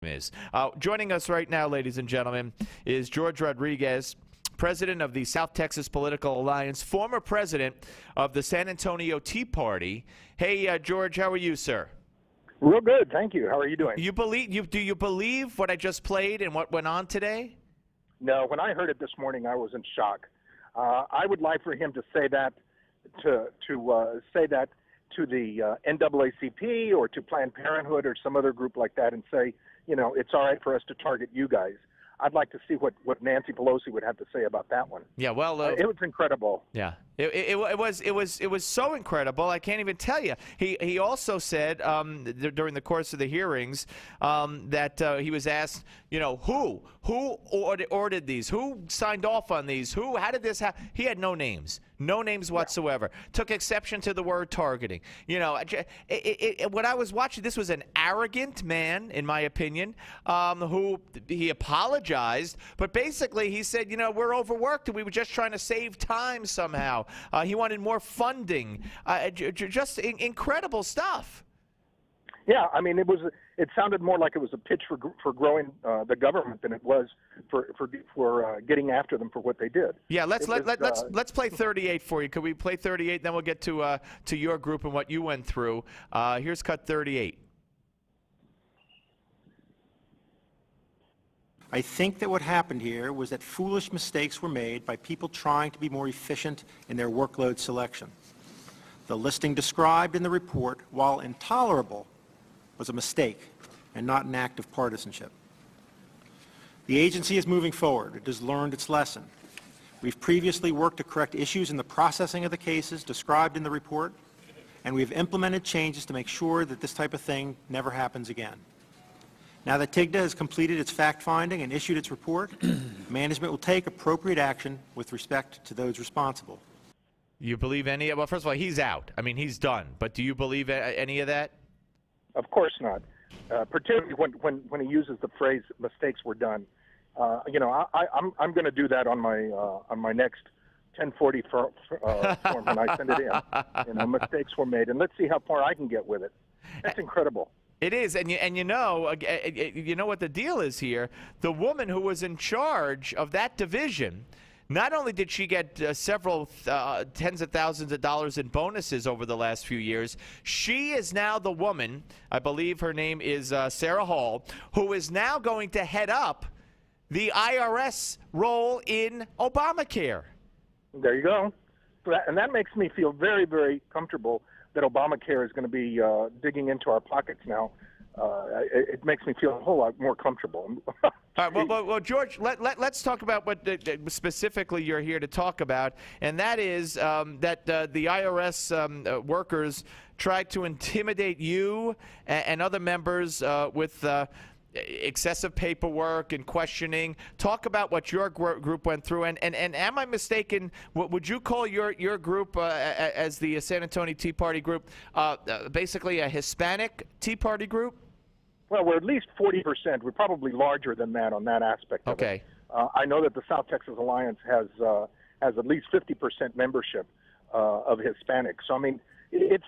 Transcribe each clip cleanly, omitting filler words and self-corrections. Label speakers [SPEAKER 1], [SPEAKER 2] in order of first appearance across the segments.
[SPEAKER 1] is. Joining us right now, ladies and gentlemen, is George Rodriguez, president of the South Texas Political Alliance, former president of the San Antonio Tea Party. Hey, George, how are you, sir?
[SPEAKER 2] Real good, thank you. How are you doing?
[SPEAKER 1] Do you believe what I just played and what went on today?
[SPEAKER 2] No, when I heard it this morning, I was in shock. I would like for him to say that to the NAACP or to Planned Parenthood or some other group like that and say, you know, it's all right for us to target you guys. I'd like to see what Nancy Pelosi would have to say about that one.
[SPEAKER 1] Yeah, well,
[SPEAKER 2] it was incredible.
[SPEAKER 1] Yeah, it was so incredible. I can't even tell you. He also said during the course of the hearings that he was asked, you know, who ordered these, who signed off on these, how did this happen? He had no names. No names whatsoever. Yeah. Took exception to the word targeting. You know, when I was watching, this was an arrogant man, in my opinion, who he apologized, but basically he said, you know, we're overworked and we were just trying to save time somehow. He wanted more funding. Just incredible stuff.
[SPEAKER 2] Yeah, I mean, it sounded more like it was a pitch for growing the government than it was for getting after them for what they did.
[SPEAKER 1] Yeah, let's play 38 for you. Could we play 38? Then we'll get to your group and what you went through. Here's cut 38.
[SPEAKER 3] I think that what happened here was that foolish mistakes were made by people trying to be more efficient in their workload selection. The listing described in the report, while intolerable, was a mistake and not an act of partisanship. The agency is moving forward. It has learned its lesson. We've previously worked to correct issues in the processing of the cases described in the report, and we've implemented changes to make sure that this type of thing never happens again. Now that TIGTA has completed its fact-finding and issued its report, management will take appropriate action with respect to those responsible.
[SPEAKER 1] You believe any of, well, first of all, he's out. I mean, he's done. But do you believe any of that?
[SPEAKER 2] Of course not. Particularly when he uses the phrase "mistakes were done." You know, I'm going to do that on my next 1040 form when I send it in. You know, mistakes were made, and let's see how far I can get with it. That's incredible.
[SPEAKER 1] It is, and you know what the deal is here. The woman who was in charge of that division, not only did she get several tens of thousands of dollars in bonuses over the last few years, she is now the woman, I believe her name is Sarah Hall, who is now going to head up the IRS role in Obamacare.
[SPEAKER 2] There you go. And that makes me feel very, very comfortable that Obamacare is going to be digging into our pockets now. It makes me feel a whole lot more comfortable.
[SPEAKER 1] All right, well, George, let's talk about what specifically you're here to talk about, and that is that the IRS workers tried to intimidate you and other members with excessive paperwork and questioning. Talk about what your group went through, and am I mistaken? Would you call your group as the San Antonio Tea Party group basically a Hispanic Tea Party group?
[SPEAKER 2] Well, we're at least 40%. We're probably larger than that on that aspect of it. I know that the South Texas Alliance has at least 50% membership of Hispanics. So I mean, it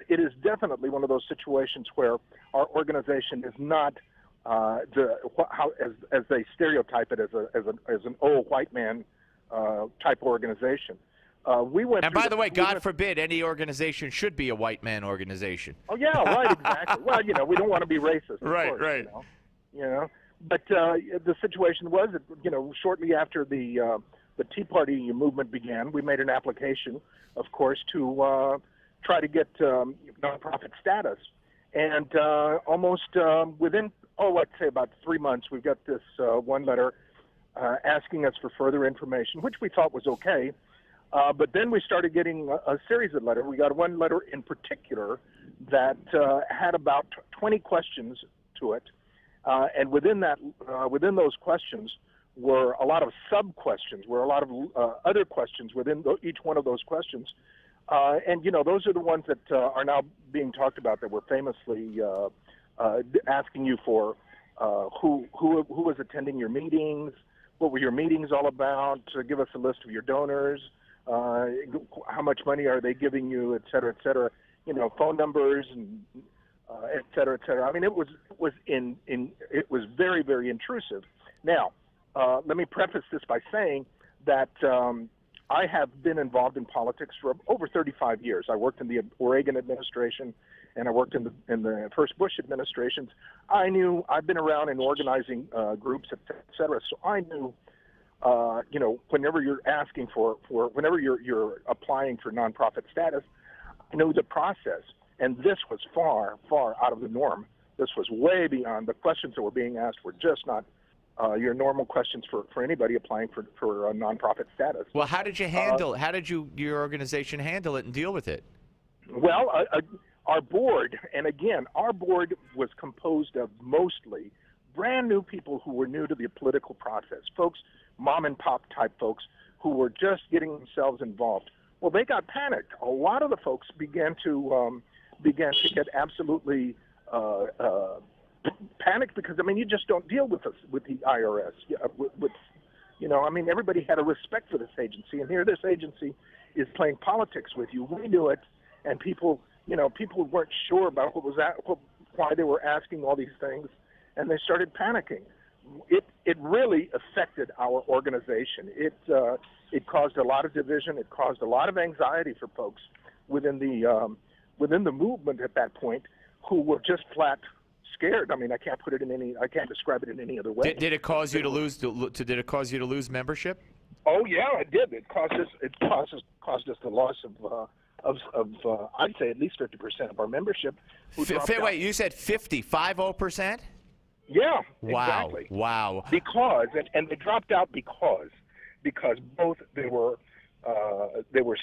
[SPEAKER 2] is definitely one of those situations where our organization is not as they stereotype it as an old white man type organization. We went.
[SPEAKER 1] And by the way, God forbid any organization should be a white man organization.
[SPEAKER 2] Oh yeah, right, exactly. Well, you know, we don't want to be racist.
[SPEAKER 1] Right,
[SPEAKER 2] course,
[SPEAKER 1] right.
[SPEAKER 2] You know, but the situation was that, you know, shortly after the Tea Party movement began, we made an application, of course, to try to get nonprofit status, and almost within let's say about 3 months, we've got this one letter asking us for further information, which we thought was okay. But then we started getting a series of letters. We got one letter in particular that had about 20 questions to it, and within those questions were a lot of sub-questions, were a lot of other questions within each one of those questions. And, you know, those are the ones that are now being talked about that were famously asking you for who was attending your meetings, what were your meetings all about, give us a list of your donors, how much money are they giving you, et cetera, you know, phone numbers and et cetera, et cetera. I mean, it was very, very intrusive. Now, let me preface this by saying that I have been involved in politics for over 35 years. I worked in the Reagan administration, and I worked in the first Bush administrations. I've been around in organizing groups, et cetera. So I knew, whenever you're asking whenever you're applying for nonprofit status, I knew the process. And this was far, far out of the norm. This was way beyond. The questions that were being asked were just not your normal questions for anybody applying for a nonprofit status.
[SPEAKER 1] Well, how did you handle? How did your organization handle it and deal with it?
[SPEAKER 2] Well, our board, and again, our board was composed of mostly brand new people who were new to the political process, folks, mom and pop type folks who were just getting themselves involved. Well, they got panicked. A lot of the folks began to get absolutely panicked because, I mean, you just don't deal with the IRS. Everybody had a respect for this agency, and here this agency is playing politics with you. We knew it, and people weren't sure about why they were asking all these things, and they started panicking. It really affected our organization. It caused a lot of division. It caused a lot of anxiety for folks within the movement at that point, who were just flat scared. I mean, I can't describe it in any other way.
[SPEAKER 1] Did it cause you to lose? Did it cause you to lose membership?
[SPEAKER 2] Oh yeah, it did. It caused us the loss of I'd say at least 50% of our membership.
[SPEAKER 1] Wait, you said 50%?
[SPEAKER 2] Yeah.
[SPEAKER 1] Wow.
[SPEAKER 2] Exactly.
[SPEAKER 1] Wow.
[SPEAKER 2] Because and they dropped out because both they were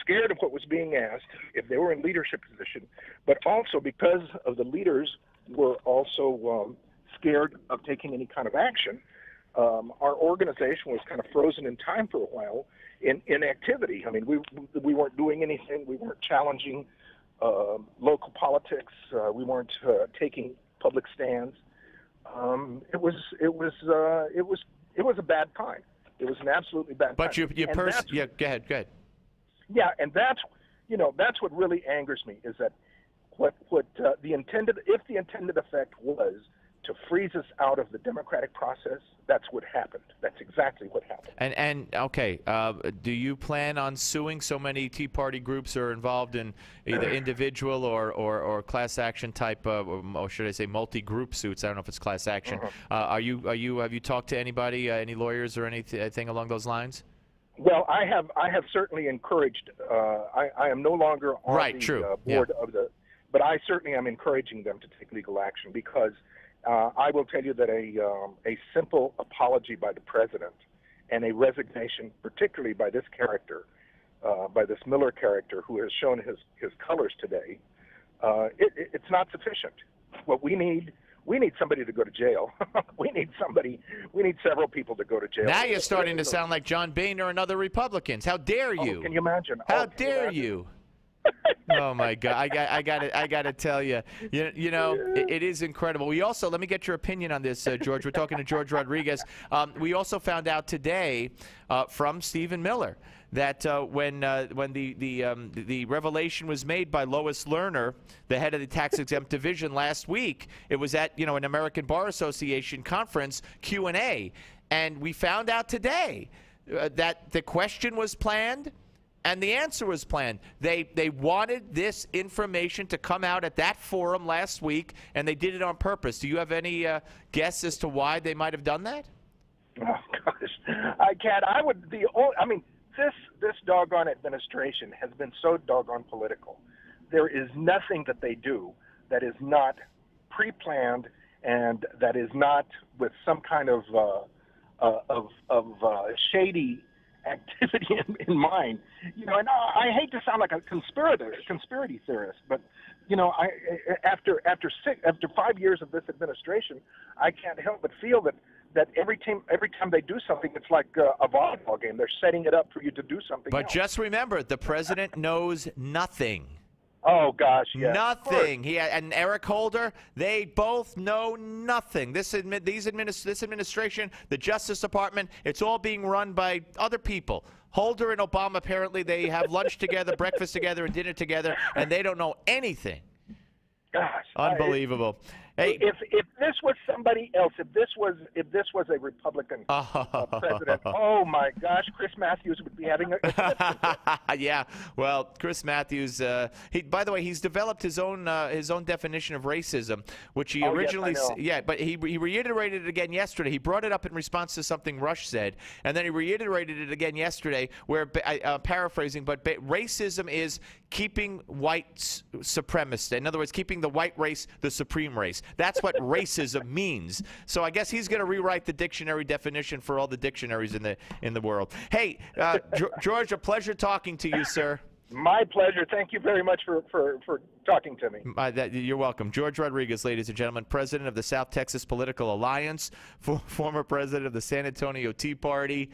[SPEAKER 2] scared of what was being asked if they were in leadership position, but also because of the leaders were also scared of taking any kind of action. Our organization was kind of frozen in time for a while in activity. I mean, we weren't doing anything. We weren't challenging local politics. We weren't taking public stands. It was a bad time. It was an absolutely bad
[SPEAKER 1] time.
[SPEAKER 2] But
[SPEAKER 1] yeah, go ahead.
[SPEAKER 2] Yeah, and that's what really angers me is that if the intended effect was to freeze us out of the democratic process, that's what happened. That's exactly what happened.
[SPEAKER 1] And okay, do you plan on suing? So many Tea Party groups are involved in either individual or class action type, or should I say multi-group suits? I don't know if it's class action. Have you talked to anybody, any lawyers or anything along those lines?
[SPEAKER 2] Well, I have certainly encouraged. I am no longer on the board of the, but I certainly am encouraging them to take legal action because I will tell you that a simple apology by the president and a resignation, particularly by this character, by this Miller character who has shown his colors today, it's not sufficient. What we need somebody to go to jail. we need several people to go to jail.
[SPEAKER 1] Now you're starting to sound like John Boehner and other Republicans. How dare you?
[SPEAKER 2] Oh, can you imagine?
[SPEAKER 1] How dare you? Oh my God! I got to tell you, it is incredible. We also, let me get your opinion on this, George. We're talking to George Rodriguez. We also found out today from Stephen Miller that when the revelation was made by Lois Lerner, the head of the tax-exempt division last week, it was at an American Bar Association conference Q&A, and we found out today that the question was planned. And the answer was planned. They wanted this information to come out at that forum last week, and they did it on purpose. Do you have any guess as to why they might have done that?
[SPEAKER 2] Oh gosh, I can't. This doggone administration has been so doggone political. There is nothing that they do that is not pre-planned and that is not with some kind of shady activity in mind. And I hate to sound like a conspiracy theorist, but after 5 years of this administration, I can't help but feel that every time they do something, it's like a volleyball game. They're setting it up for you to do something.
[SPEAKER 1] But just remember, the president knows nothing.
[SPEAKER 2] Oh gosh, yes.
[SPEAKER 1] Nothing. He and Eric Holder, they both know nothing. This administration, the Justice Department, it's all being run by other people. Holder and Obama, apparently, they have lunch together, breakfast together, and dinner together, and they don't know anything.
[SPEAKER 2] Gosh,
[SPEAKER 1] Unbelievable. Hey,
[SPEAKER 2] if this was somebody else, if this was a Republican president, oh my gosh, Chris Matthews would be having a
[SPEAKER 1] yeah. Well, Chris Matthews. By the way, he's developed his own definition of racism, which he originally.
[SPEAKER 2] Yes, I know.
[SPEAKER 1] Yeah, but he reiterated it again yesterday. He brought it up in response to something Rush said, and then he reiterated it again yesterday, where paraphrasing, but racism is keeping white supremacists. In other words, keeping the white race the supreme race. That's what racism means. So I guess he's going to rewrite the dictionary definition for all the dictionaries in the world. Hey, George, a pleasure talking to you, sir.
[SPEAKER 2] My pleasure. Thank you very much for talking to me.
[SPEAKER 1] You're welcome. George Rodriguez, ladies and gentlemen, president of the South Texas Political Alliance, former president of the San Antonio Tea Party.